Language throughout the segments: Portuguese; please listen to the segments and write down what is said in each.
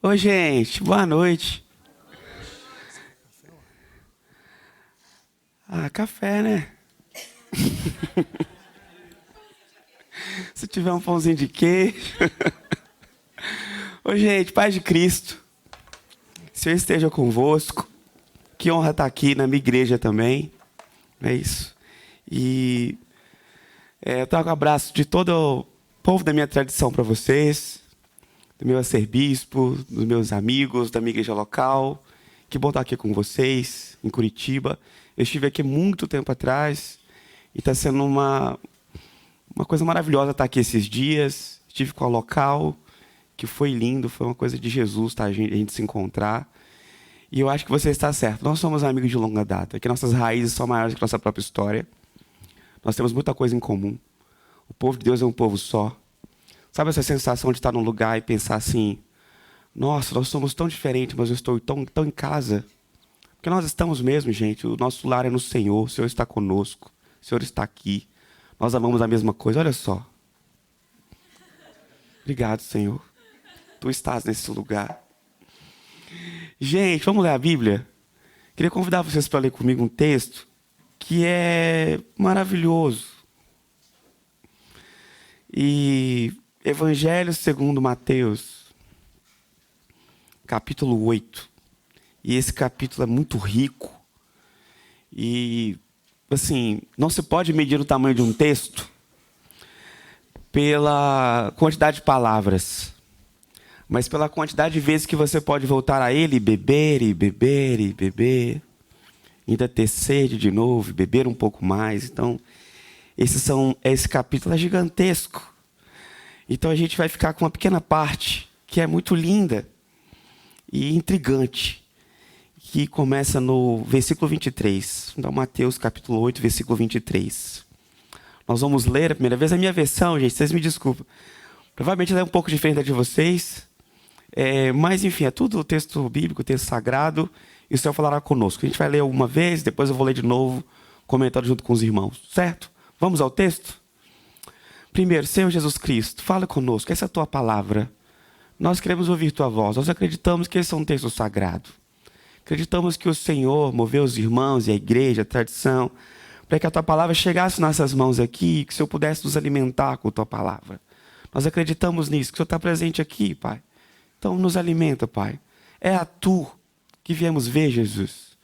Oi, gente, boa noite. Ah, café, né? Se tiver um pãozinho de queijo. Oi, gente, paz de Cristo. Senhor esteja convosco. Que honra estar aqui na minha igreja também. É isso. E eu trago um abraço de todo o povo da minha tradição para vocês. Do meu arcebispo, dos meus amigos, da minha igreja local. Que bom estar aqui com vocês, em Curitiba. Eu estive aqui muito tempo atrás e está sendo uma coisa maravilhosa estar aqui esses dias. Estive com a local, que foi lindo, foi uma coisa de Jesus, tá? A gente se encontrar. E eu acho que você está certo. Nós somos amigos de longa data, que nossas raízes são maiores que nossa própria história. Nós temos muita coisa em comum. O povo de Deus é um povo só. Sabe essa sensação de estar num lugar e pensar assim: nossa, nós somos tão diferentes, mas eu estou tão em casa. Porque nós estamos mesmo, gente. O nosso lar é no Senhor. O Senhor está conosco. O Senhor está aqui. Nós amamos a mesma coisa. Olha só. Obrigado, Senhor. Tu estás nesse lugar. Gente, vamos ler a Bíblia? Queria convidar vocês para ler comigo um texto que é maravilhoso. E Evangelho segundo Mateus, capítulo 8. E esse capítulo é muito rico. E, assim, não se pode medir o tamanho de um texto pela quantidade de palavras, mas pela quantidade de vezes que você pode voltar a ele, beber e beber e beber, ainda ter sede de novo, beber um pouco mais. Então, esse capítulo é gigantesco. Então, a gente vai ficar com uma pequena parte que é muito linda e intrigante, que começa no versículo 23. Então, Mateus capítulo 8, versículo 23. Nós vamos ler a primeira vez a minha versão, gente, vocês me desculpem. Provavelmente ela é um pouco diferente da de vocês. Mas, enfim, é tudo texto bíblico, texto sagrado, e o Senhor falará conosco. A gente vai ler uma vez, depois eu vou ler de novo, comentando junto com os irmãos, certo? Vamos ao texto? Primeiro, Senhor Jesus Cristo, fala conosco, essa é a tua palavra. Nós queremos ouvir tua voz, nós acreditamos que esse é um texto sagrado. Acreditamos que o Senhor moveu os irmãos e a igreja, a tradição, para que a tua palavra chegasse nas nossas mãos aqui, que o Senhor pudesse nos alimentar com a tua palavra. Nós acreditamos nisso, que o Senhor está presente aqui, Pai. Então, nos alimenta, Pai. É a Tu que viemos ver, Jesus.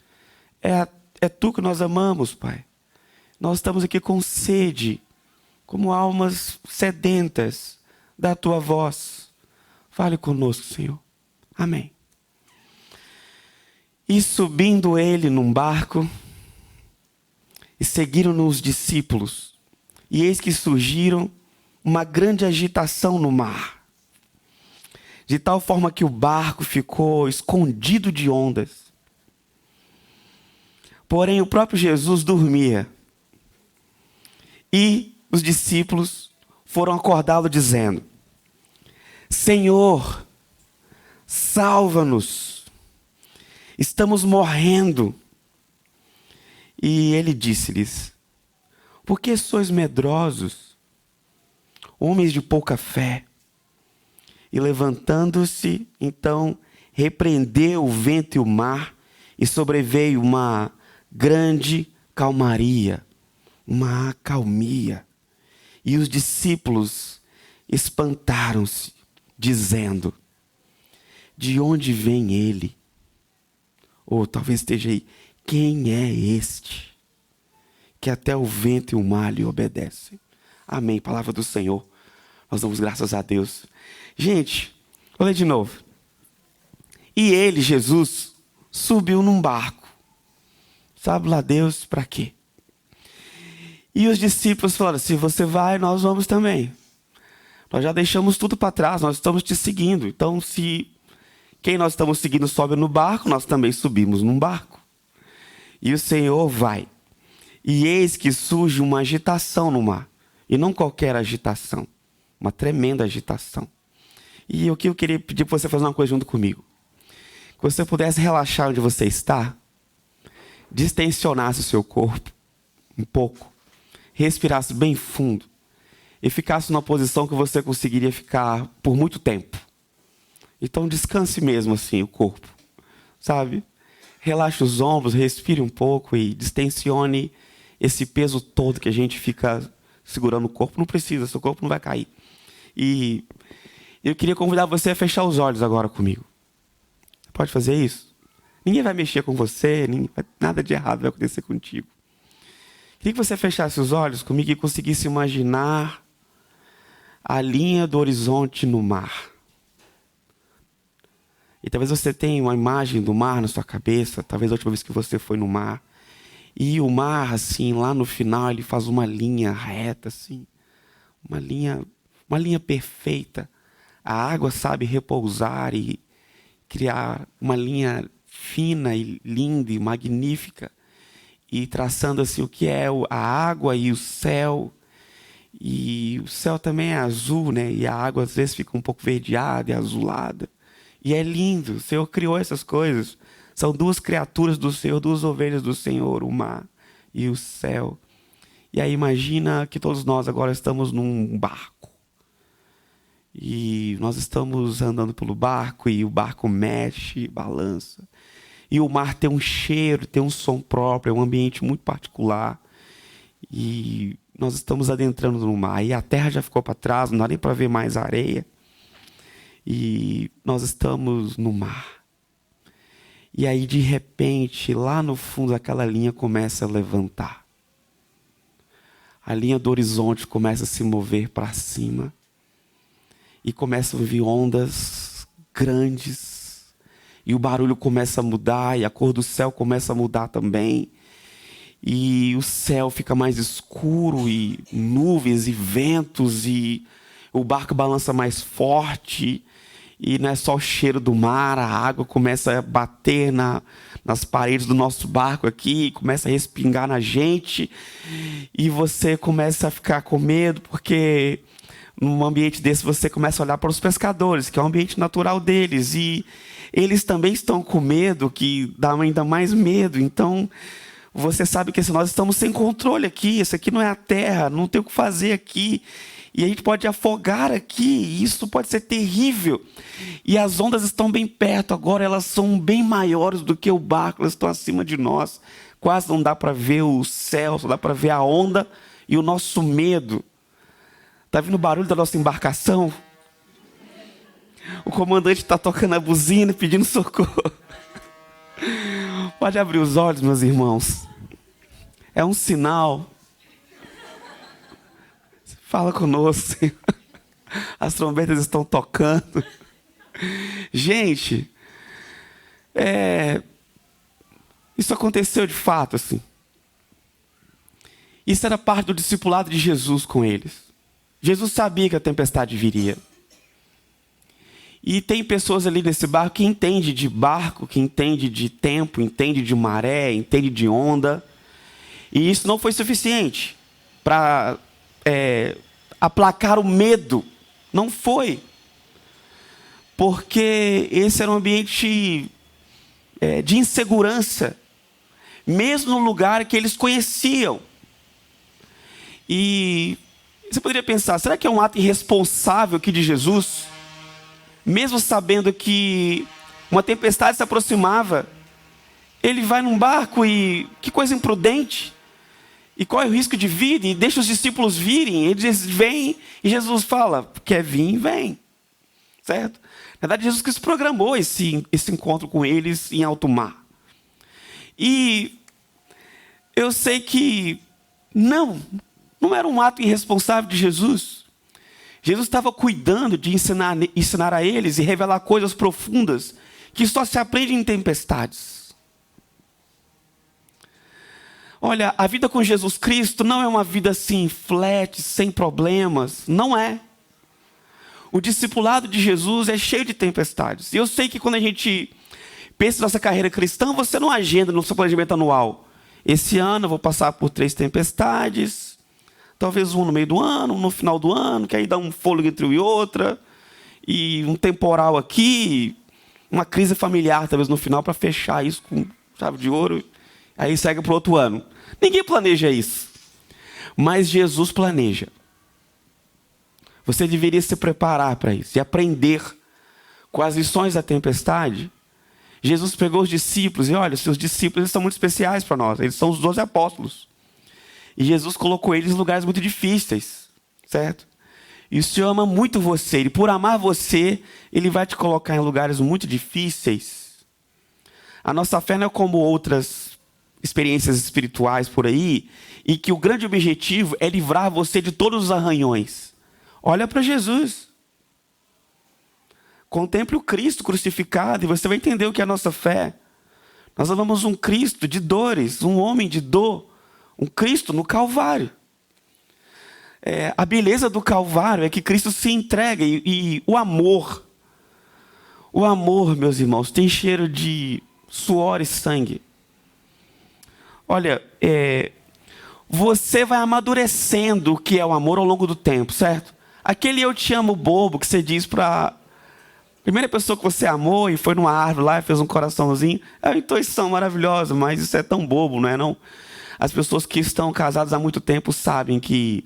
É Tu que nós amamos, Pai. Nós estamos aqui com sede, como almas sedentas da Tua voz. Fale conosco, Senhor. Amém. E subindo ele num barco, e seguiram-no os discípulos. E eis que surgiram uma grande agitação no mar, de tal forma que o barco ficou escondido de ondas. Porém, o próprio Jesus dormia. E os discípulos foram acordá-lo dizendo: Senhor, salva-nos, estamos morrendo. E ele disse-lhes: por que sois medrosos, homens de pouca fé? E levantando-se, então, repreendeu o vento e o mar, e sobreveio uma grande calmaria, uma acalmia. E os discípulos espantaram-se, dizendo: de onde vem ele? Ou talvez esteja aí: quem é este, que até o vento e o mar lhe obedecem? Amém. Palavra do Senhor. Nós damos graças a Deus. Gente, vou ler de novo. E ele, Jesus, subiu num barco. Sabe lá Deus para quê? E os discípulos falaram: se você vai, nós vamos também. Nós já deixamos tudo para trás, nós estamos te seguindo. Então, se quem nós estamos seguindo sobe no barco, nós também subimos num barco. E o Senhor vai. E eis que surge uma agitação no mar. E não qualquer agitação. Uma tremenda agitação. E o que eu queria pedir para você fazer uma coisa junto comigo. Que você pudesse relaxar onde você está. Distensionasse o seu corpo um pouco. Respirasse bem fundo. E ficasse numa posição que você conseguiria ficar por muito tempo. Então descanse mesmo assim o corpo, sabe? Relaxe os ombros, respire um pouco e distensione esse peso todo que a gente fica segurando o corpo. Não precisa, seu corpo não vai cair. E eu queria convidar você a fechar os olhos agora comigo. Pode fazer isso? Ninguém vai mexer com você, nada de errado vai acontecer contigo. Queria que você fechasse os olhos comigo e conseguisse imaginar a linha do horizonte no mar. E talvez você tenha uma imagem do mar na sua cabeça, talvez a última vez que você foi no mar. E o mar, assim, lá no final, ele faz uma linha reta, assim. Uma linha perfeita. A água sabe repousar e criar uma linha fina e linda e magnífica. E traçando, assim, o que é a água e o céu. E o céu também é azul, né? E a água, às vezes, fica um pouco verdeada e azulada. E é lindo, o Senhor criou essas coisas. São duas criaturas do Senhor, duas ovelhas do Senhor, o mar e o céu. E aí imagina que todos nós agora estamos num barco. E nós estamos andando pelo barco e o barco mexe, balança. E o mar tem um cheiro, tem um som próprio, é um ambiente muito particular. E nós estamos adentrando no mar. E a terra já ficou para trás, não dá nem para ver mais a areia. E nós estamos no mar. E aí, de repente, lá no fundo, aquela linha começa a levantar. A linha do horizonte começa a se mover para cima. E começam a vir ondas grandes. E o barulho começa a mudar, e a cor do céu começa a mudar também. E o céu fica mais escuro, e nuvens e ventos, e o barco balança mais forte. E não é só o cheiro do mar, a água começa a bater nas paredes do nosso barco aqui, começa a respingar na gente, e você começa a ficar com medo, porque num ambiente desse você começa a olhar para os pescadores, que é o ambiente natural deles, e eles também estão com medo, que dá ainda mais medo. Então você sabe que nós estamos sem controle aqui, isso aqui não é a terra, não tem o que fazer aqui. E a gente pode afogar aqui, e isso pode ser terrível. E as ondas estão bem perto, agora elas são bem maiores do que o barco, elas estão acima de nós. Quase não dá para ver o céu, só dá para ver a onda e o nosso medo. Está vindo o barulho da nossa embarcação? O comandante está tocando a buzina, pedindo socorro. Pode abrir os olhos, meus irmãos. É um sinal. Fala conosco, Senhor. As trombetas estão tocando. Gente, isso aconteceu de fato, assim. Isso era parte do discipulado de Jesus com eles. Jesus sabia que a tempestade viria. E tem pessoas ali nesse barco que entendem de barco, que entendem de tempo, entendem de maré, entendem de onda. E isso não foi suficiente para aplacar o medo. Não foi. Porque esse era um ambiente de insegurança, mesmo no lugar que eles conheciam. E você poderia pensar, será que é um ato irresponsável aqui de Jesus? Mesmo sabendo que uma tempestade se aproximava, ele vai num barco e que coisa imprudente. E corre o risco de vir e deixa os discípulos virem. Eles vêm e Jesus fala, quer vir, vem. Certo? Na verdade, Jesus Cristo programou esse encontro com eles em alto mar. E eu sei que não era um ato irresponsável de Jesus. Jesus estava cuidando de ensinar a eles e revelar coisas profundas que só se aprende em tempestades. Olha, a vida com Jesus Cristo não é uma vida assim, flat, sem problemas. Não é. O discipulado de Jesus é cheio de tempestades. E eu sei que quando a gente pensa na nossa carreira cristã, você não agenda no seu planejamento anual. Esse ano eu vou passar por 3 tempestades, talvez um no meio do ano, um no final do ano, que aí dá um fôlego entre uma e outra, e um temporal aqui, uma crise familiar talvez no final para fechar isso com chave de ouro, aí segue para o outro ano. Ninguém planeja isso, mas Jesus planeja. Você deveria se preparar para isso e aprender com as lições da tempestade, Jesus pegou os discípulos e olha, os seus discípulos eles são muito especiais para nós. Eles são os 12 apóstolos. E Jesus colocou eles em lugares muito difíceis, certo? E o Senhor ama muito você. E por amar você, Ele vai te colocar em lugares muito difíceis. A nossa fé não é como outras experiências espirituais por aí, e que o grande objetivo é livrar você de todos os arranhões. Olha para Jesus. Contemple o Cristo crucificado e você vai entender o que é a nossa fé. Nós amamos um Cristo de dores, um homem de dor, um Cristo no Calvário. A beleza do Calvário é que Cristo se entrega e o amor, meus irmãos, tem cheiro de suor e sangue. Olha, você vai amadurecendo o que é o amor ao longo do tempo, certo? Aquele eu te amo bobo que você diz para a primeira pessoa que você amou e foi numa árvore lá e fez um coraçãozinho, é uma intuição maravilhosa, mas isso é tão bobo, não é não? As pessoas que estão casadas há muito tempo sabem que,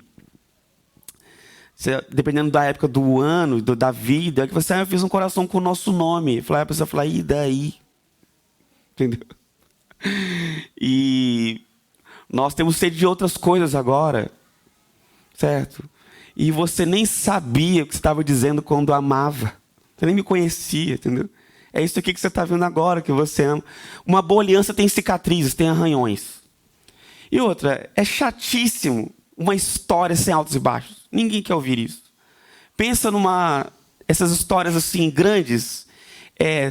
dependendo da época do ano, da vida, é que você fez um coração com o nosso nome. A pessoa fala, e daí? Entendeu? E nós temos sede de outras coisas agora, certo? E você nem sabia o que você estava dizendo quando amava. Você nem me conhecia, entendeu? É isso aqui que você está vendo agora, que você ama. Uma boa aliança tem cicatrizes, tem arranhões. E outra, é chatíssimo uma história sem altos e baixos. Ninguém quer ouvir isso. Pensa essas histórias assim grandes,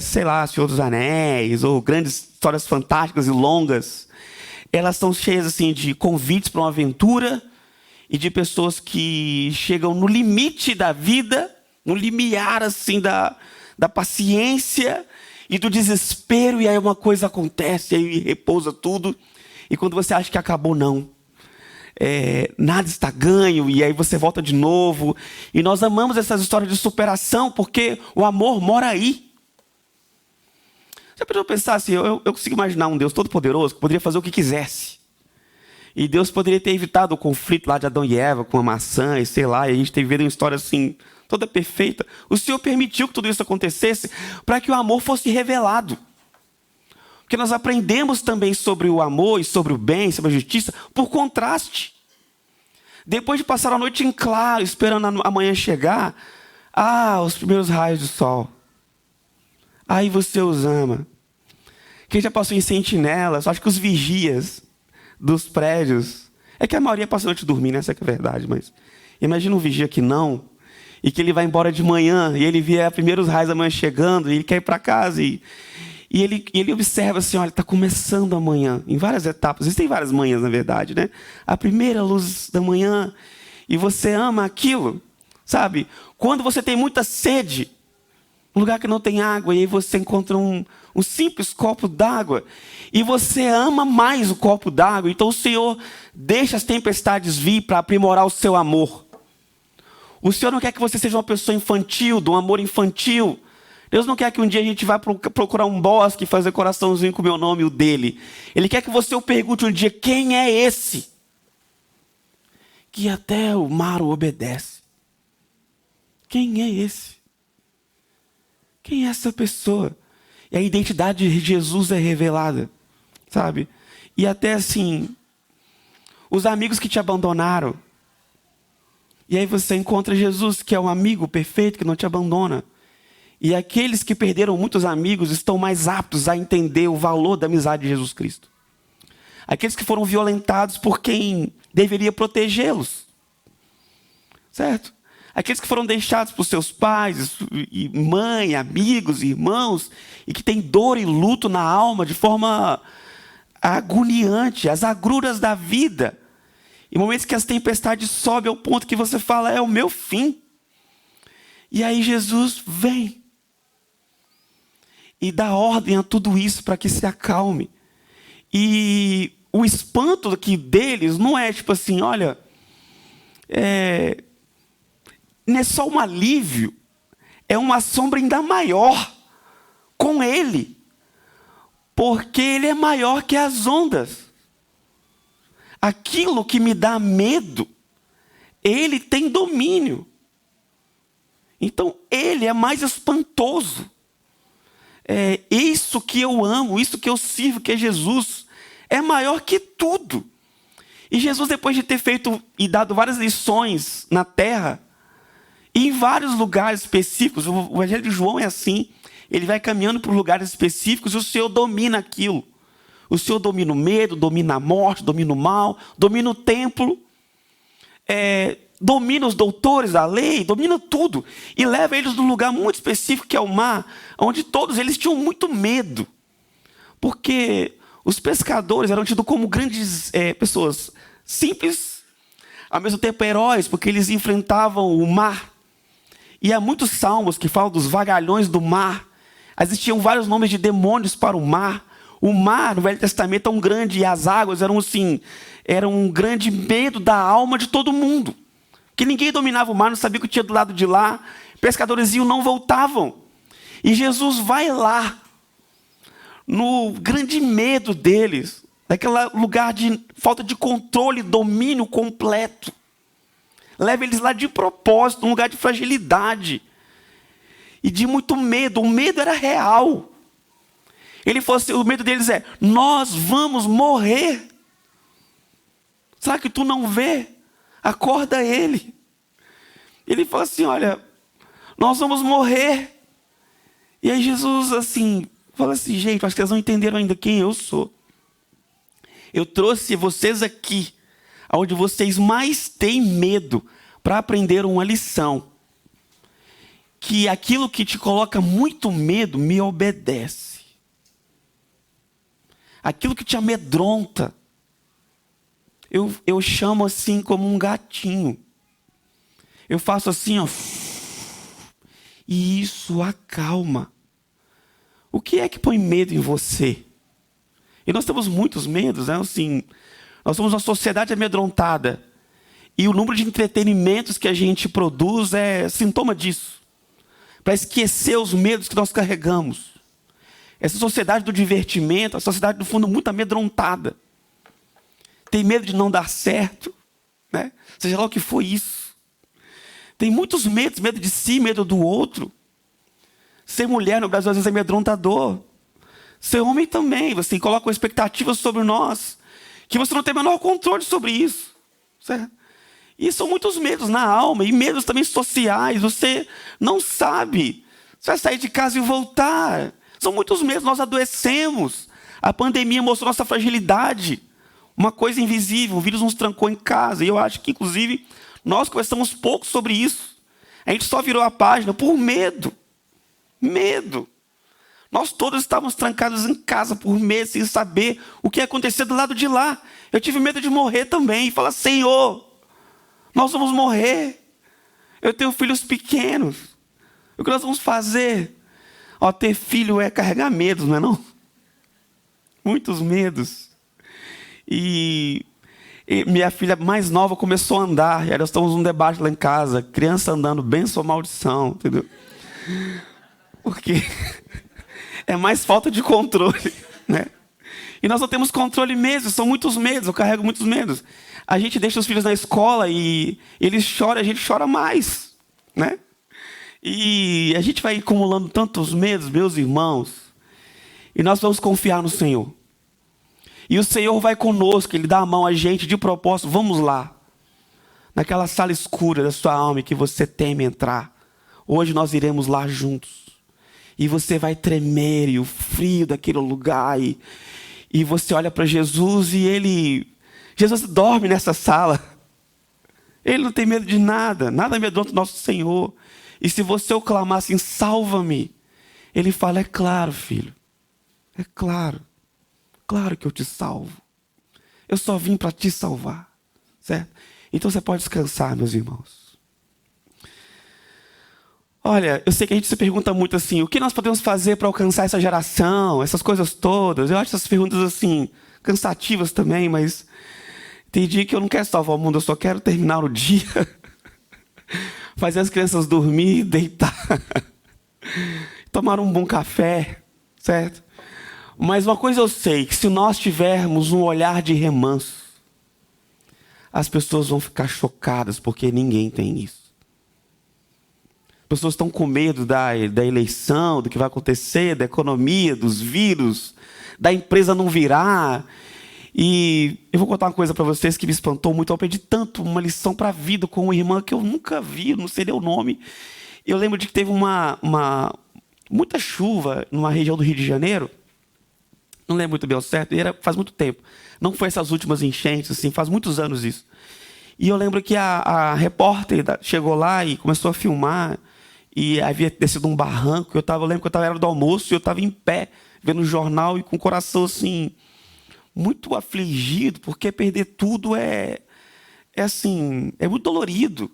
sei lá, Senhor dos Anéis, ou grandes histórias fantásticas e longas. Elas são cheias assim de convites para uma aventura e de pessoas que chegam no limite da vida, no limiar assim da paciência e do desespero, e aí uma coisa acontece, e aí repousa tudo, e quando você acha que acabou, não. Nada está ganho, e aí você volta de novo. E nós amamos essas histórias de superação, porque o amor mora aí. Você pode pensar assim, eu consigo imaginar um Deus todo-poderoso que poderia fazer o que quisesse. E Deus poderia ter evitado o conflito lá de Adão e Eva com a maçã, e sei lá, e a gente tem vivido uma história assim, toda perfeita. O Senhor permitiu que tudo isso acontecesse para que o amor fosse revelado. Porque nós aprendemos também sobre o amor e sobre o bem, sobre a justiça, por contraste. Depois de passar a noite em claro, esperando a manhã chegar, os primeiros raios do sol. Aí você os ama. Quem já passou em sentinelas, acho que os vigias dos prédios, é que a maioria passa a noite dormindo, essa é que é a verdade, mas imagina um vigia que não, e que ele vai embora de manhã, e ele vê os primeiros raios da manhã chegando, e ele quer ir para casa, e ele observa assim, olha, está começando a manhã, em várias etapas, existem várias manhãs na verdade, né? A primeira luz da manhã, e você ama aquilo, sabe? Quando você tem muita sede, um lugar que não tem água, e aí você encontra um simples copo d'água, e você ama mais o copo d'água, então o Senhor deixa as tempestades vir para aprimorar o seu amor. O Senhor não quer que você seja uma pessoa infantil, de um amor infantil. Deus não quer que um dia a gente vá procurar um bosque e fazer coraçãozinho com o meu nome e o dele. Ele quer que você o pergunte um dia, quem é esse? Que até o mar o obedece. Quem é esse? Quem é essa pessoa? E a identidade de Jesus é revelada, sabe? E até assim, os amigos que te abandonaram. E aí você encontra Jesus, que é um amigo perfeito, que não te abandona. E aqueles que perderam muitos amigos estão mais aptos a entender o valor da amizade de Jesus Cristo. Aqueles que foram violentados por quem deveria protegê-los. Certo? Aqueles que foram deixados por seus pais, e mãe, amigos, irmãos, e que têm dor e luto na alma de forma agoniante, as agruras da vida. Em momentos que as tempestades sobem ao ponto que você fala, é o meu fim. E aí Jesus vem e dá ordem a tudo isso para que se acalme. E o espanto aqui deles não é tipo assim, olha, não é só um alívio, é uma sombra ainda maior com ele, porque ele é maior que as ondas. Aquilo que me dá medo, ele tem domínio. Então, ele é mais espantoso. É isso que eu amo, isso que eu sirvo, que é Jesus, é maior que tudo. E Jesus, depois de ter feito e dado várias lições na terra, e em vários lugares específicos, o Evangelho de João é assim, ele vai caminhando por lugares específicos e o Senhor domina aquilo. O Senhor domina o medo, domina a morte, domina o mal, domina o templo, domina os doutores da lei, domina tudo. E leva eles num lugar muito específico, que é o mar, onde todos eles tinham muito medo. Porque os pescadores eram tidos como grandes pessoas simples, ao mesmo tempo heróis, porque eles enfrentavam o mar. E há muitos salmos que falam dos vagalhões do mar. Existiam vários nomes de demônios para o mar. O mar, no Velho Testamento, é tão grande, e as águas eram assim, era um grande medo da alma de todo mundo. Que ninguém dominava o mar, não sabia o que tinha do lado de lá. Pescadores iam, não voltavam. E Jesus vai lá, no grande medo deles, naquele lugar de falta de controle, domínio completo. Leva eles lá de propósito, num lugar de fragilidade e de muito medo. O medo era real. Ele falou assim, o medo deles é: nós vamos morrer. Será que tu não vê? Acorda ele. Ele falou assim, olha, nós vamos morrer. E aí Jesus assim, fala assim, gente, acho que vocês não entenderam ainda quem eu sou. Eu trouxe vocês aqui, onde vocês mais têm medo, para aprender uma lição. Que aquilo que te coloca muito medo, me obedece. Aquilo que te amedronta, eu chamo assim como um gatinho. Eu faço assim, ó, e isso acalma. O que é que põe medo em você? E nós temos muitos medos, né? Assim, nós somos uma sociedade amedrontada. E o número de entretenimentos que a gente produz é sintoma disso. Para esquecer os medos que nós carregamos. Essa sociedade do divertimento, a sociedade do fundo muito amedrontada. Tem medo de não dar certo, né? Seja lá o que for isso. Tem muitos medos, medo de si, medo do outro. Ser mulher no Brasil às vezes é amedrontador. Ser homem também, você coloca uma expectativa sobre nós, que você não tem o menor controle sobre isso. Certo? E são muitos medos na alma, e medos também sociais, você não sabe. Você vai sair de casa e voltar. São muitos medos, nós adoecemos. A pandemia mostrou nossa fragilidade. Uma coisa invisível, o vírus nos trancou em casa. E eu acho que, inclusive, nós conversamos pouco sobre isso. A gente só virou a página por medo. Medo. Nós todos estávamos trancados em casa por medo, sem saber o que ia acontecer do lado de lá. Eu tive medo de morrer também. E falar, Senhor, nós vamos morrer. Eu tenho filhos pequenos. O que nós vamos fazer? Ó, ter filho é carregar medos, não é não? Muitos medos. E minha filha mais nova começou a andar. E aí nós estamos num debate lá em casa. Criança andando, bênção ou maldição, entendeu? Porque é mais falta de controle, né? E nós não temos controle mesmo, são muitos medos, eu carrego muitos medos. A gente deixa os filhos na escola e eles choram, a gente chora mais, né? E a gente vai acumulando tantos medos, meus irmãos, e nós vamos confiar no Senhor. E o Senhor vai conosco, Ele dá a mão a gente de propósito, vamos lá. Naquela sala escura da sua alma que você teme entrar. Hoje nós iremos lá juntos. E você vai tremer, e o frio daquele lugar, e você olha para Jesus e Jesus dorme nessa sala. Ele não tem medo de nada, nada amedronta o nosso Senhor. E se você o clamar assim, salva-me, Ele fala, é claro, filho, é claro que eu te salvo. Eu só vim para te salvar, certo? Então você pode descansar, meus irmãos. Olha, eu sei que a gente se pergunta muito assim, o que nós podemos fazer para alcançar essa geração, essas coisas todas? Eu acho essas perguntas assim, cansativas também, mas tem dia que eu não quero salvar o mundo, eu só quero terminar o dia, fazer as crianças dormir, deitar, tomar um bom café, certo? Mas uma coisa eu sei, que se nós tivermos um olhar de remanso, as pessoas vão ficar chocadas, porque ninguém tem isso. Pessoas estão com medo da eleição, do que vai acontecer, da economia, dos vírus, da empresa não virar. E eu vou contar uma coisa para vocês que me espantou muito. Eu aprendi tanto uma lição para a vida com uma irmã que eu nunca vi, não sei nem o nome. Eu lembro de que teve muita chuva numa região do Rio de Janeiro. Não lembro muito bem ao certo, faz muito tempo. Não foi essas últimas enchentes, assim, faz muitos anos isso. E eu lembro que a repórter chegou lá e começou a filmar. E havia descido um barranco. Eu lembro que eu estava na hora do almoço e eu estava em pé, vendo o jornal e com o coração assim, muito afligido, porque perder tudo é muito dolorido.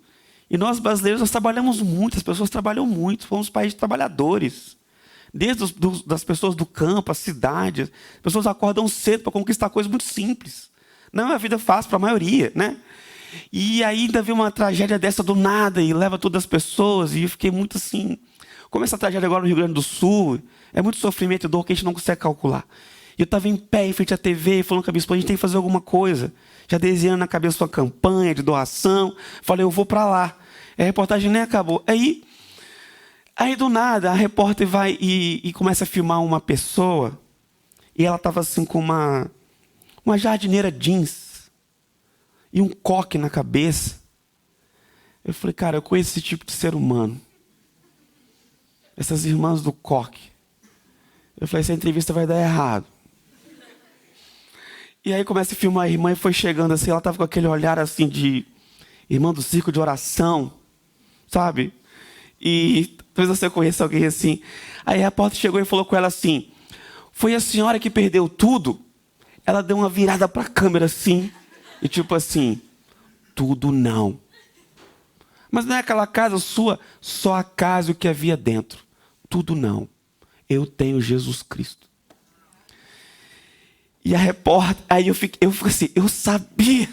E nós brasileiros, nós trabalhamos muito, as pessoas trabalham muito, somos um país de trabalhadores. Desde das pessoas do campo, as cidades, as pessoas acordam cedo para conquistar coisas muito simples. Não é uma vida fácil para a maioria, né? E ainda vê uma tragédia dessa do nada e leva todas as pessoas. E eu fiquei muito assim... Como essa tragédia agora no Rio Grande do Sul, é muito sofrimento e dor que a gente não consegue calcular. E eu estava em pé, em frente à TV, falando com a minha esposa, a gente tem que fazer alguma coisa. Já desenhando na cabeça uma campanha de doação. Falei, eu vou para lá. A reportagem nem acabou. Aí do nada, a repórter vai e começa a filmar uma pessoa. E ela estava assim com uma jardineira jeans. E um coque na cabeça. Eu falei, cara, eu conheço esse tipo de ser humano. Essas irmãs do coque. Eu falei, essa entrevista vai dar errado. E aí começa a filmar a irmã e foi chegando assim, ela estava com aquele olhar assim de irmã do circo de oração, sabe? E talvez você conheça alguém assim. Aí a repórter chegou e falou com ela assim, foi a senhora que perdeu tudo? Ela deu uma virada para a câmera assim, e tipo assim, tudo não. Mas não é aquela casa sua, só a casa e o que havia dentro. Tudo não. Eu tenho Jesus Cristo. E a repórter, aí eu fiquei assim, eu sabia.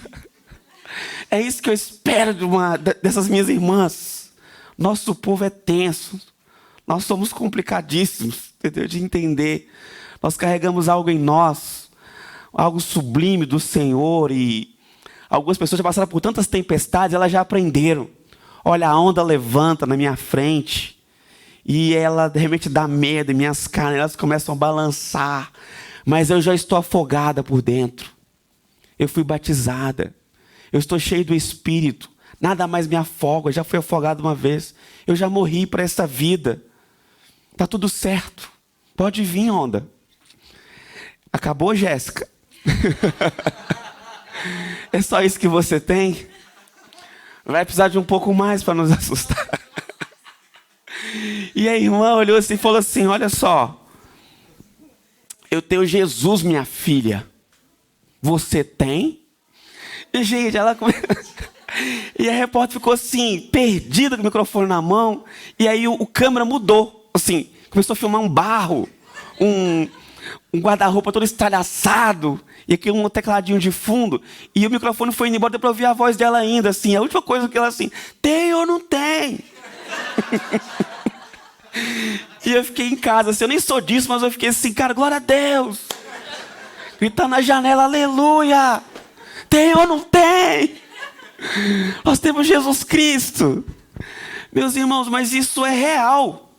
É isso que eu espero dessas minhas irmãs. Nosso povo é tenso. Nós somos complicadíssimos, entendeu? De entender. Nós carregamos algo em nós, algo sublime do Senhor. E algumas pessoas já passaram por tantas tempestades, elas já aprenderam. Olha, a onda levanta na minha frente. E ela de repente dá medo, e minhas carnes elas começam a balançar. Mas eu já estou afogada por dentro. Eu fui batizada. Eu estou cheio do Espírito. Nada mais me afoga. Eu já fui afogado uma vez. Eu já morri para essa vida. Está tudo certo. Pode vir, onda. Acabou, Jéssica? É só isso que você tem? Vai precisar de um pouco mais para nos assustar. E a irmã olhou assim e falou assim, olha só. Eu tenho Jesus, minha filha. Você tem? E, gente, ela... E a repórter ficou assim, perdida com o microfone na mão. E aí o câmera mudou. Assim, começou a filmar um barro. Um guarda-roupa todo estalhaçado. E aqui um tecladinho de fundo. E o microfone foi indo embora, deu para ouvir a voz dela ainda. Assim, a última coisa que ela assim, tem ou não tem? E eu fiquei em casa, assim, eu nem sou disso, mas eu fiquei assim, cara, glória a Deus. Gritando na janela, aleluia. Tem ou não tem? Nós temos Jesus Cristo. Meus irmãos, mas isso é real.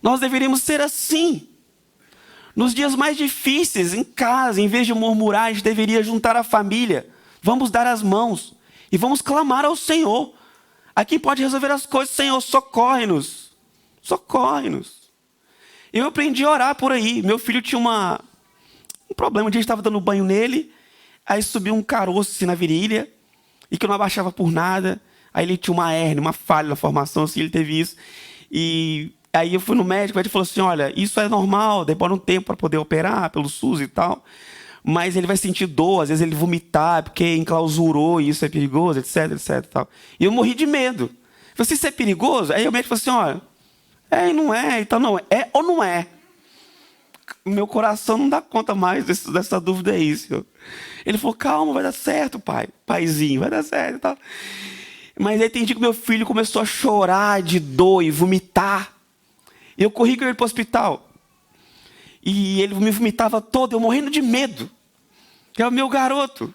Nós deveríamos ser assim. Nos dias mais difíceis, em casa, em vez de murmurar, a gente deveria juntar a família. Vamos dar as mãos e vamos clamar ao Senhor. Aqui pode resolver as coisas, Senhor, socorre-nos. Socorre-nos. Eu aprendi a orar por aí. Meu filho tinha um problema. Um dia a gente estava dando banho nele, aí subiu um caroço assim, na virilha, e que eu não abaixava por nada. Aí ele tinha uma hérnia, uma falha na formação, assim, ele teve isso. E aí eu fui no médico, o médico falou assim, olha, isso é normal, demora um tempo para poder operar pelo SUS e tal, mas ele vai sentir dor, às vezes ele vomitar, porque enclausurou e isso é perigoso, etc, etc. Tal. E eu morri de medo. Eu falei, isso é perigoso? Aí o médico falou assim, olha, é e não é, então não é ou não é? Meu coração não dá conta mais dessa dúvida aí, senhor. Ele falou, calma, vai dar certo, pai. Paizinho, vai dar certo e tal. Mas aí tem dia que meu filho começou a chorar de dor e vomitar. E eu corri com ele para o hospital. E ele me vomitava todo, eu morrendo de medo. Que é o meu garoto.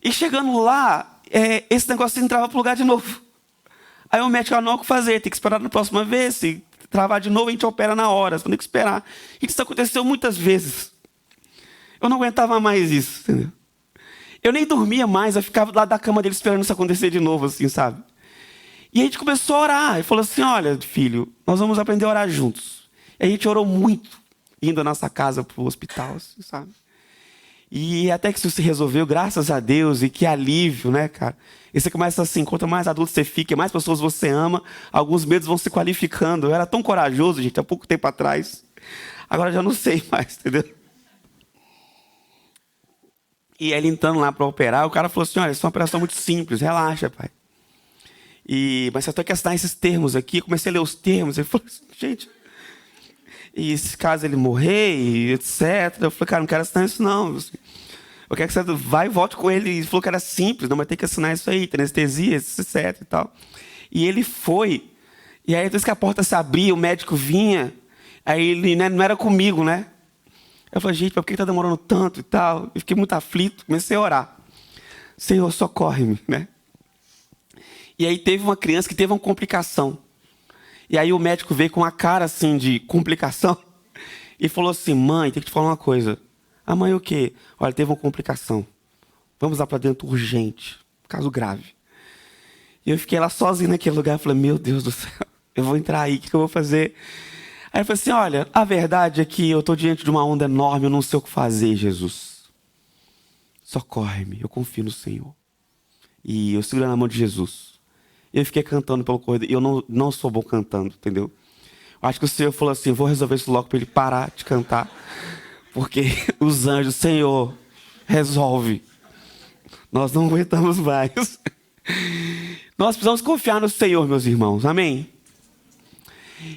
E chegando lá, esse negócio entrava para o lugar de novo. Aí o médico, não há o que fazer, tem que esperar na próxima vez. Se travar de novo, a gente opera na hora. Você tem que esperar. Isso aconteceu muitas vezes. Eu não aguentava mais isso, entendeu? Eu nem dormia mais, eu ficava lá da cama dele esperando isso acontecer de novo, assim, sabe? E a gente começou a orar. Ele falou assim, olha, filho, nós vamos aprender a orar juntos. E a gente orou muito, indo da nossa casa para o hospital, assim, sabe? E até que isso se resolveu, graças a Deus, e que alívio, né, cara? E você começa assim, quanto mais adulto você fica, mais pessoas você ama, alguns medos vão se qualificando. Eu era tão corajoso, gente, há pouco tempo atrás. Agora já não sei mais, entendeu? E ele entrando lá para operar, o cara falou assim, olha, isso é uma operação muito simples, relaxa, pai. Mas você tem que assinar esses termos aqui. Eu comecei a ler os termos, ele falou assim, gente, e se caso ele morrer, e etc. Eu falei, cara, não quero assinar isso não. Eu quero que você vá e volte com ele. Ele falou que era simples, não vai ter que assinar isso aí, tem anestesia, etc. e tal. E ele foi. E aí, depois que a porta se abria, o médico vinha, aí ele, né, não era comigo, né? Eu falei, gente, por que está demorando tanto e tal? Eu fiquei muito aflito, comecei a orar. Senhor, socorre-me, né? E aí teve uma criança que teve uma complicação. E aí o médico veio com uma cara assim de complicação e falou assim, mãe, tem que te falar uma coisa. A mãe o quê? Olha, teve uma complicação. Vamos lá para dentro urgente, caso grave. E eu fiquei lá sozinho naquele lugar, falei, meu Deus do céu, eu vou entrar aí, o que eu vou fazer? Aí ele falou assim, olha, a verdade é que eu estou diante de uma onda enorme, eu não sei o que fazer, Jesus. Socorre-me, eu confio no Senhor. E eu seguro na mão de Jesus. Eu fiquei cantando pelo corredor, e eu não sou bom cantando, entendeu? Acho que o Senhor falou assim, vou resolver isso logo para ele parar de cantar, porque os anjos, Senhor, resolve. Nós não aguentamos mais. Nós precisamos confiar no Senhor, meus irmãos, amém?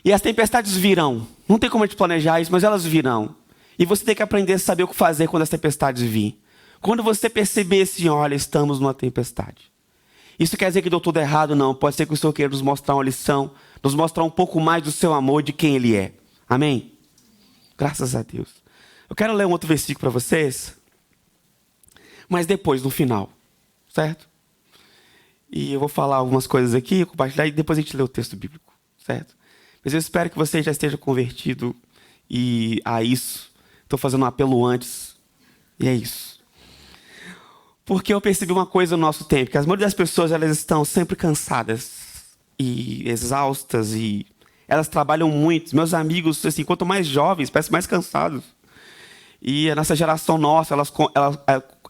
E as tempestades virão. Não tem como a gente planejar isso, mas elas virão. E você tem que aprender a saber o que fazer quando as tempestades virem. Quando você perceber assim, olha, estamos numa tempestade. Isso quer dizer que deu tudo errado? Não. Pode ser que o Senhor queira nos mostrar uma lição, nos mostrar um pouco mais do seu amor, de quem Ele é. Amém? Graças a Deus. Eu quero ler um outro versículo para vocês, mas depois, no final. Certo? E eu vou falar algumas coisas aqui, compartilhar, e depois a gente lê o texto bíblico. Certo? Mas eu espero que você já esteja convertido a isso. Estou fazendo um apelo antes. E é isso. Porque eu percebi uma coisa no nosso tempo, que as maioria das pessoas elas estão sempre cansadas e exaustas e elas trabalham muito. Meus amigos, assim, quanto mais jovens, parecem mais cansados. E a nossa geração nossa, elas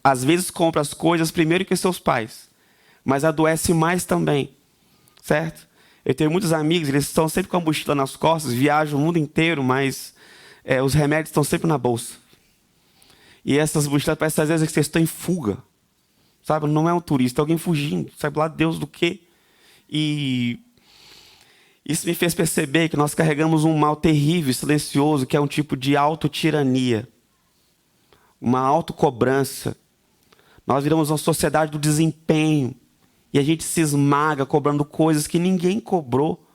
às vezes compram as coisas primeiro que seus pais, mas adoece mais também, certo? Eu tenho muitos amigos, eles estão sempre com a mochila nas costas, viajam o mundo inteiro, mas os remédios estão sempre na bolsa. E essas mochilas parecem às vezes que vocês estão em fuga. Sabe, não é um turista, é alguém fugindo, sabe lá Deus do quê? E isso me fez perceber que nós carregamos um mal terrível, silencioso, que é um tipo de autotirania, uma autocobrança. Nós viramos uma sociedade do desempenho e a gente se esmaga cobrando coisas que ninguém cobrou.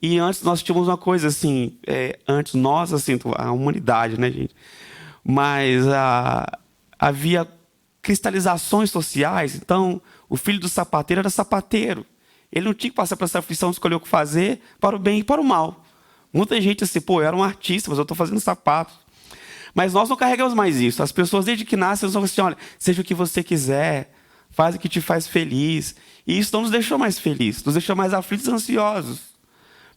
E antes nós tínhamos uma coisa assim, antes nós, assim, a humanidade, né, gente? Mas havia cristalizações sociais. Então, o filho do sapateiro era sapateiro. Ele não tinha que passar por essa aflição de escolher o que fazer para o bem e para o mal. Muita gente assim, eu era um artista, mas eu estou fazendo sapatos. Mas nós não carregamos mais isso. As pessoas, desde que nascem, elas falam assim, olha, seja o que você quiser, faz o que te faz feliz. E isso não nos deixou mais felizes, nos deixou mais aflitos e ansiosos.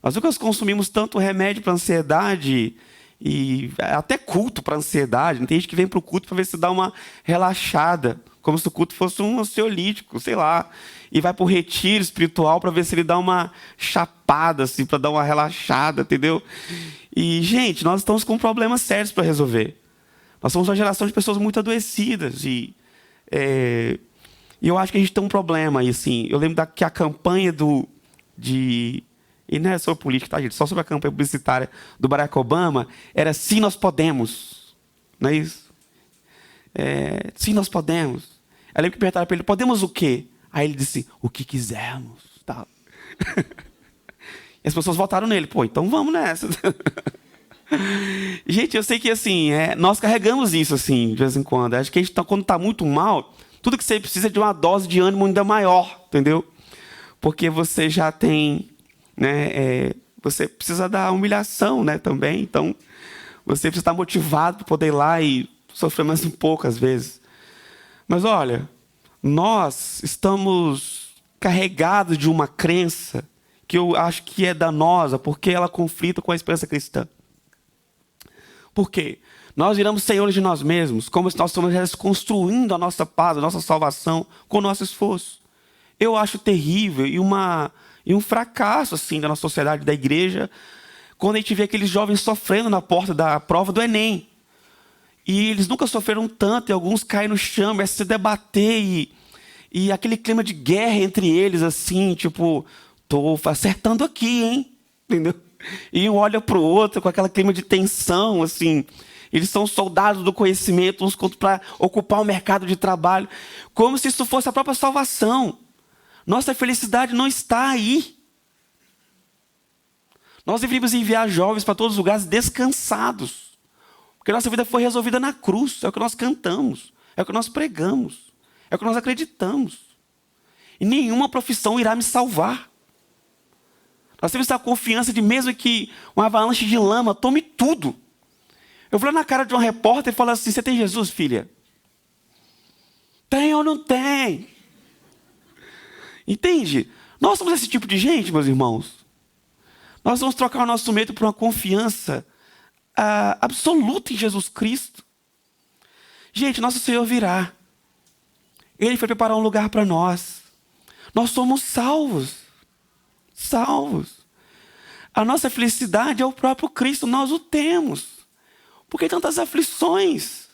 Nós nunca consumimos tanto remédio para ansiedade e até culto para ansiedade. Tem gente que vem para o culto para ver se dá uma relaxada, como se o culto fosse um ansiolítico, sei lá. E vai para o retiro espiritual para ver se ele dá uma chapada, assim, para dar uma relaxada, entendeu? E, gente, nós estamos com problemas sérios para resolver. Nós somos uma geração de pessoas muito adoecidas. E eu acho que a gente tem um problema. E, assim, eu lembro que a campanha e não é sobre política, tá, gente? Só sobre a campanha publicitária do Barack Obama, era sim, nós podemos. Não é isso? Sim, nós podemos. Eu lembro que perguntaram para ele, podemos o quê? Aí ele disse, o que quisermos. Tá. E as pessoas votaram nele. Pô, então vamos nessa. Gente, eu sei que assim, nós carregamos isso assim, de vez em quando. Acho que a gente quando está muito mal, tudo que você precisa é de uma dose de ânimo ainda maior, entendeu? porque você já tem, né, você precisa da humilhação, né, também. Então, você precisa estar motivado para poder ir lá e sofrer mais um pouco às vezes. Mas olha, nós estamos carregados de uma crença que eu acho que é danosa, porque ela conflita com a esperança cristã. Por quê? Nós viramos senhores de nós mesmos, como se nós estamos construindo a nossa paz, a nossa salvação com o nosso esforço. Eu acho terrível e um fracasso assim da nossa sociedade, da igreja, quando a gente vê aqueles jovens sofrendo na porta da prova do Enem. E eles nunca sofreram tanto, e alguns caem no chão, começam a se debater, e aquele clima de guerra entre eles, assim, tipo, tô acertando aqui, hein? Entendeu? E um olha para o outro com aquele clima de tensão, assim. Eles são soldados do conhecimento, uns para ocupar o mercado de trabalho, como se isso fosse a própria salvação. Nossa felicidade não está aí. Nós deveríamos enviar jovens para todos os lugares descansados. Porque nossa vida foi resolvida na cruz. É o que nós cantamos. É o que nós pregamos. É o que nós acreditamos. E nenhuma profissão irá me salvar. Nós temos essa confiança de mesmo que uma avalanche de lama tome tudo. Eu vou lá na cara de um repórter e falo assim: você tem Jesus, filha? Tem ou não tem? Entende? Nós somos esse tipo de gente, meus irmãos. Nós vamos trocar o nosso medo por uma confiança absoluta em Jesus Cristo. Gente, nosso Senhor virá. Ele foi preparar um lugar para nós. Nós somos salvos. Salvos. A nossa felicidade é o próprio Cristo, nós o temos. Por que tantas aflições?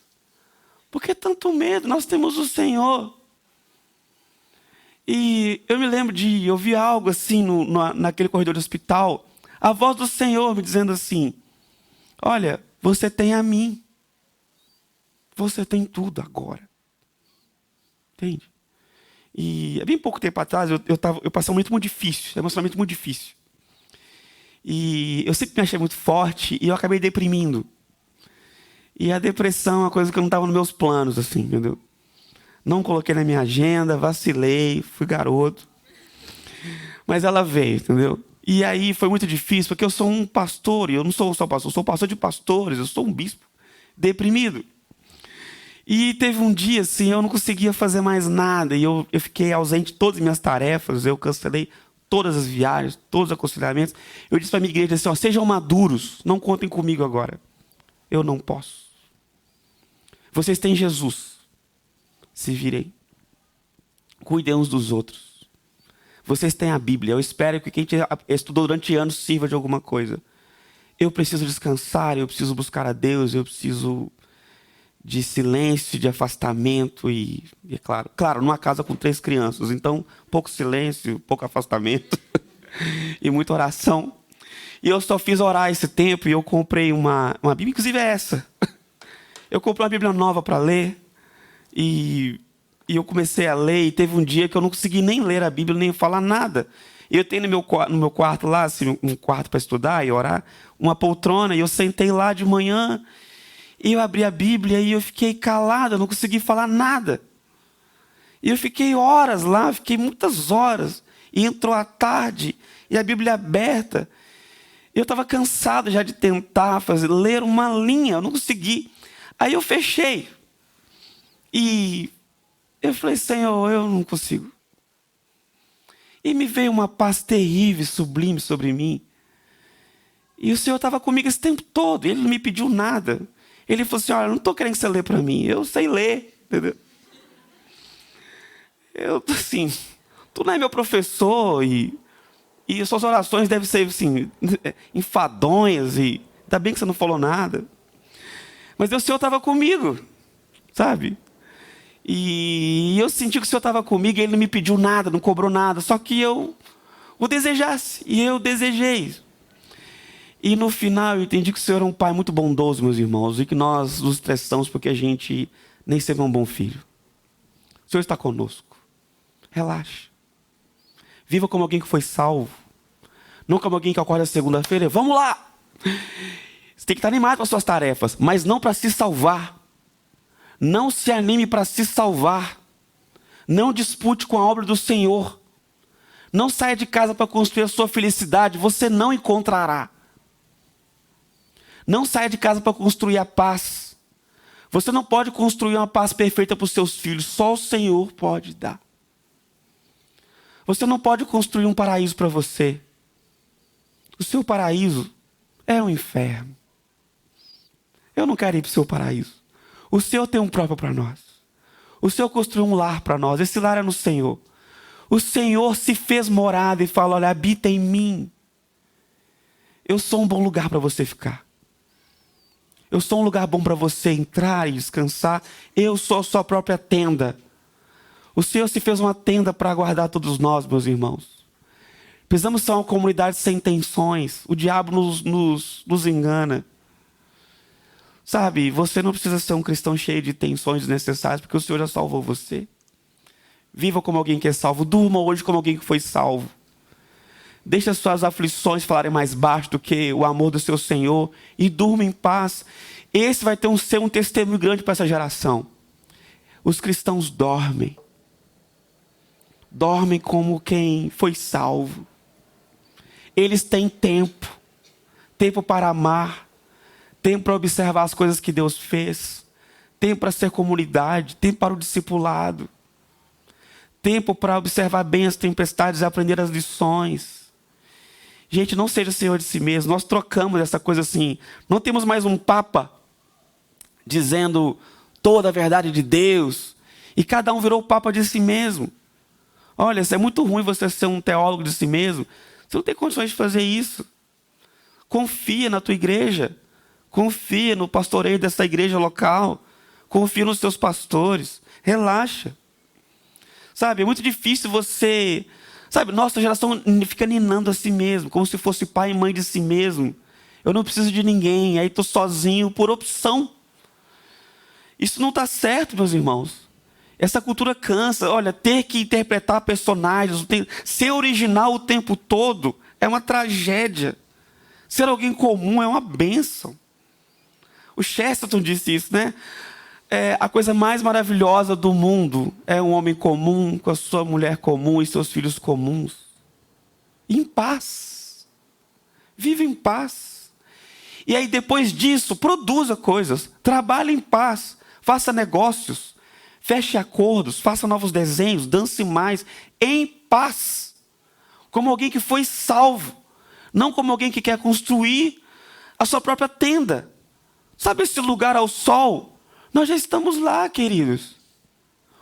Por que tanto medo? Nós temos o Senhor. E eu me lembro de ouvir algo assim naquele corredor do hospital. A voz do Senhor me dizendo assim: olha, você tem a mim. Você tem tudo agora. Entende? E há bem pouco tempo atrás eu passei um momento muito difícil, emocionalmente muito difícil. E eu sempre me achei muito forte e eu acabei deprimindo. E a depressão é uma coisa que não estava nos meus planos, assim, entendeu? Não coloquei na minha agenda, vacilei, fui garoto. Mas ela veio, entendeu? E aí foi muito difícil, porque eu sou um pastor, e eu não sou só pastor, eu sou pastor de pastores, eu sou um bispo deprimido. E teve um dia, assim, eu não conseguia fazer mais nada, e eu fiquei ausente de todas as minhas tarefas, eu cancelei todas as viagens, todos os aconselhamentos. Eu disse para a minha igreja assim: ó, sejam maduros, não contem comigo agora. Eu não posso. Vocês têm Jesus. Se virem. Cuidem uns dos outros. Vocês têm a Bíblia. Eu espero que quem estudou durante anos sirva de alguma coisa. Eu preciso descansar, eu preciso buscar a Deus, eu preciso de silêncio, de afastamento e é claro, numa casa com 3 crianças. Então, pouco silêncio, pouco afastamento e muita oração. E eu só fiz orar esse tempo e eu comprei uma Bíblia, inclusive é essa. Eu comprei uma Bíblia nova para ler e eu comecei a ler e teve um dia que eu não consegui nem ler a Bíblia, nem falar nada. Eu tenho no meu quarto lá, assim, um quarto para estudar e orar, uma poltrona, e eu sentei lá de manhã e eu abri a Bíblia e eu fiquei calado, eu não consegui falar nada. E eu fiquei horas lá, fiquei muitas horas. E entrou a tarde e a Bíblia aberta. Eu estava cansado já de tentar ler uma linha, eu não consegui. Aí eu fechei. E eu falei: Senhor, eu não consigo. E me veio uma paz terrível, sublime sobre mim. E o Senhor estava comigo esse tempo todo, Ele não me pediu nada. Ele falou assim: olha, eu não estou querendo que você lê para mim, eu sei ler, entendeu? Eu, assim, tu não é meu professor e suas orações devem ser, assim, enfadonhas e ainda bem que você não falou nada. Mas o Senhor estava comigo, sabe? E eu senti que o Senhor estava comigo e Ele não me pediu nada, não cobrou nada, só que eu o desejasse, e eu desejei. E no final eu entendi que o Senhor é um Pai muito bondoso, meus irmãos, e que nós nos estressamos porque a gente nem sempre é um bom filho. O Senhor está conosco. Relaxe. Viva como alguém que foi salvo. Não como alguém que acorda segunda-feira. Vamos lá! Você tem que estar animado com as suas tarefas, mas não para se salvar. Não se anime para se salvar. Não dispute com a obra do Senhor. Não saia de casa para construir a sua felicidade, você não encontrará. Não saia de casa para construir a paz. Você não pode construir uma paz perfeita para os seus filhos, só o Senhor pode dar. Você não pode construir um paraíso para você. O seu paraíso é um inferno. Eu não quero ir para o seu paraíso. O Senhor tem um próprio para nós. O Senhor construiu um lar para nós. Esse lar é no Senhor. O Senhor se fez morada e fala: olha, habita em mim. Eu sou um bom lugar para você ficar. Eu sou um lugar bom para você entrar e descansar. Eu sou a sua própria tenda. O Senhor se fez uma tenda para guardar todos nós, meus irmãos. Precisamos ser uma comunidade sem tensões. O diabo nos engana. Sabe, você não precisa ser um cristão cheio de tensões desnecessárias, porque o Senhor já salvou você. Viva como alguém que é salvo. Durma hoje como alguém que foi salvo. Deixe as suas aflições falarem mais baixo do que o amor do seu Senhor. E durma em paz. Esse vai ser um testemunho grande para essa geração. Os cristãos dormem. Dormem como quem foi salvo. Eles têm tempo. Tempo para amar. Tempo para observar as coisas que Deus fez. Tempo para ser comunidade. Tempo para o discipulado. Tempo para observar bem as tempestades e aprender as lições. Gente, não seja senhor de si mesmo. Nós trocamos essa coisa assim. Não temos mais um papa dizendo toda a verdade de Deus. E cada um virou papa de si mesmo. Olha, isso é muito ruim você ser um teólogo de si mesmo. Você não tem condições de fazer isso. Confia na tua igreja. Confia no pastoreio dessa igreja local. Confia nos seus pastores. Relaxa. Sabe, é muito difícil você... Sabe, nossa geração fica ninando a si mesmo, como se fosse pai e mãe de si mesmo. Eu não preciso de ninguém, aí estou sozinho por opção. Isso não está certo, meus irmãos. Essa cultura cansa. Olha, ter que interpretar personagens, ser original o tempo todo é uma tragédia. Ser alguém comum é uma bênção. O Chesterton disse isso, né? A coisa mais maravilhosa do mundo é um homem comum, com a sua mulher comum e seus filhos comuns. Em paz. Vive em paz. E aí depois disso, produza coisas. Trabalhe em paz. Faça negócios. Feche acordos. Faça novos desenhos. Dance mais. Em paz. Como alguém que foi salvo. Não como alguém que quer construir a sua própria tenda. Sabe esse lugar ao sol? Nós já estamos lá, queridos.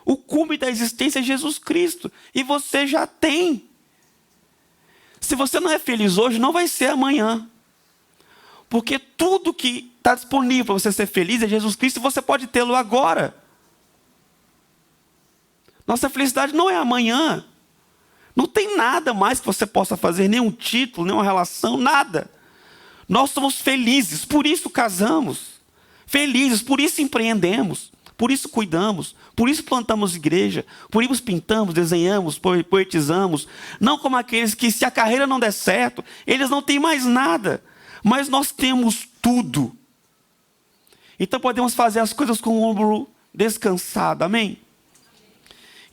O cume da existência é Jesus Cristo. E você já tem. Se você não é feliz hoje, não vai ser amanhã. Porque tudo que está disponível para você ser feliz é Jesus Cristo e você pode tê-lo agora. Nossa felicidade não é amanhã. Não tem nada mais que você possa fazer, nenhum título, nenhuma relação, nada. Nós somos felizes, por isso casamos. Felizes, por isso empreendemos, por isso cuidamos, por isso plantamos igreja, por isso pintamos, desenhamos, poetizamos. Não como aqueles que, se a carreira não der certo, eles não têm mais nada. Mas nós temos tudo. Então podemos fazer as coisas com o ombro descansado, amém?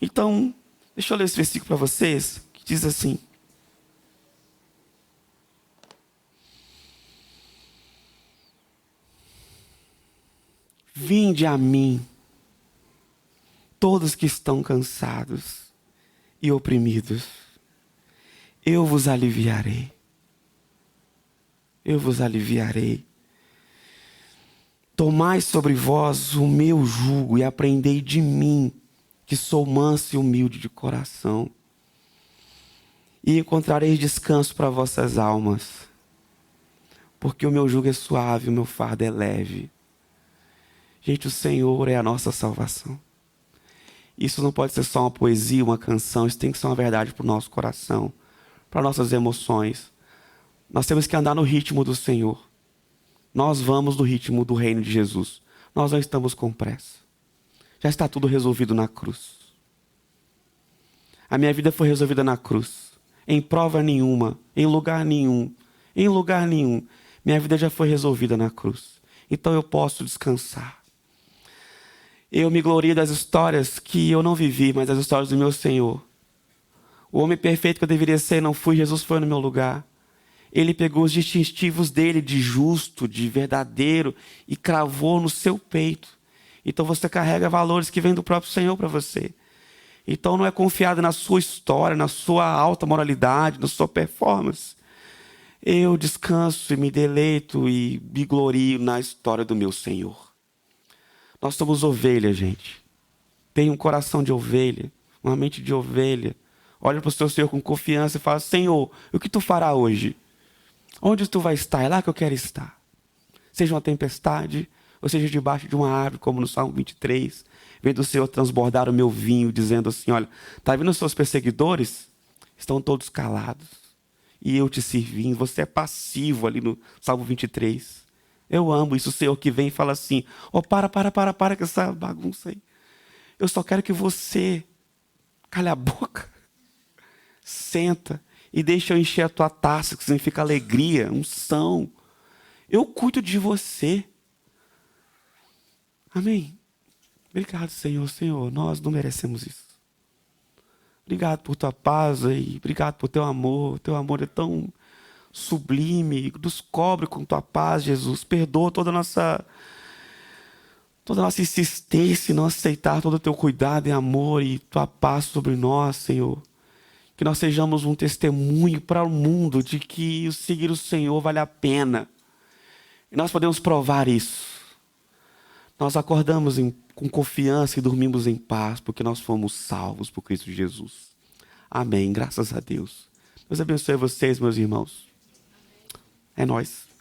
Então, deixa eu ler esse versículo para vocês, que diz assim. Vinde a mim, todos que estão cansados e oprimidos, eu vos aliviarei. Eu vos aliviarei. Tomai sobre vós o meu jugo e aprendei de mim, que sou manso e humilde de coração, e encontrareis descanso para vossas almas, porque o meu jugo é suave, o meu fardo é leve. Gente, o Senhor é a nossa salvação. Isso não pode ser só uma poesia, uma canção. Isso tem que ser uma verdade para o nosso coração, para nossas emoções. Nós temos que andar no ritmo do Senhor. Nós vamos no ritmo do reino de Jesus. Nós não estamos com pressa. Já está tudo resolvido na cruz. A minha vida foi resolvida na cruz. Em prova nenhuma, em lugar nenhum. Em lugar nenhum. Minha vida já foi resolvida na cruz. Então eu posso descansar. Eu me glorio das histórias que eu não vivi, mas das histórias do meu Senhor. O homem perfeito que eu deveria ser não fui, Jesus foi no meu lugar. Ele pegou os distintivos dele de justo, de verdadeiro e cravou no seu peito. Então você carrega valores que vêm do próprio Senhor para você. Então não é confiado na sua história, na sua alta moralidade, na sua performance. Eu descanso e me deleito e me glorio na história do meu Senhor. Nós somos ovelhas, gente. Tem um coração de ovelha, uma mente de ovelha. Olha para o seu Senhor com confiança e fala: Senhor, o que tu fará hoje? Onde tu vai estar? É lá que eu quero estar. Seja uma tempestade, ou seja debaixo de uma árvore, como no Salmo 23, vendo o Senhor transbordar o meu vinho, dizendo assim: olha, está vendo os seus perseguidores? Estão todos calados. E eu te servindo. Você é passivo ali no Salmo 23. Eu amo isso, o Senhor que vem e fala assim: oh, para com essa bagunça aí. Eu só quero que você cale a boca, senta e deixa eu encher a tua taça, que significa alegria, unção. Eu cuido de você. Amém? Obrigado, Senhor. Senhor, nós não merecemos isso. Obrigado por tua paz e obrigado por teu amor. Teu amor é tão sublime. Nos cobre com tua paz, Jesus. Perdoa toda a nossa insistência em não aceitar todo o teu cuidado e amor e tua paz sobre nós, Senhor. Que nós sejamos um testemunho para o mundo de que seguir o Senhor vale a pena. E nós podemos provar isso. Nós acordamos com confiança e dormimos em paz, porque nós fomos salvos por Cristo Jesus. Amém. Graças a Deus. Deus abençoe vocês, meus irmãos. É nóis.